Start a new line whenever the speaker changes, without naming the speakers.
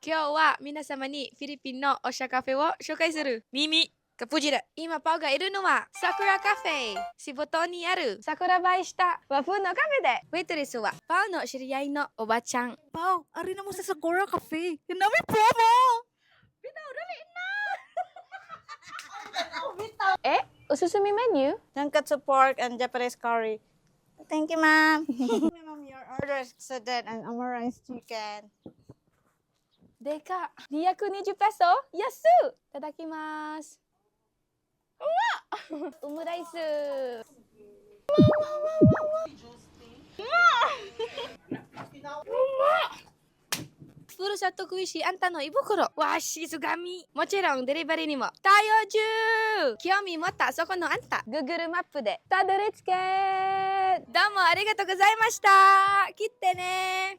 今日は皆様にフィリピンのおしゃカフェを紹介する耳カプジル。今パオがいるのはサクラカフェ。シボ島にある桜映えした和風のカフェで、ウェイトレスはパオの知り合いのおばちゃん。
Pao, ari na mo sa Sakura Cafe. Yan namin promo!
おすすめメニュー
Tonkatsu pork and Japanese curry. Thank you, ma'am. Ma'am, your order is accepted and omurice chicken.
でかっ220ペソ安っ。いただきます。うまっオムライス。ふるさと食いしあんたの胃袋わしすがみ。もちろんデリバリーにも対応中。興味持ったそこのあんた Google マップでたどり着け。どうもありがとうございました。切ってね。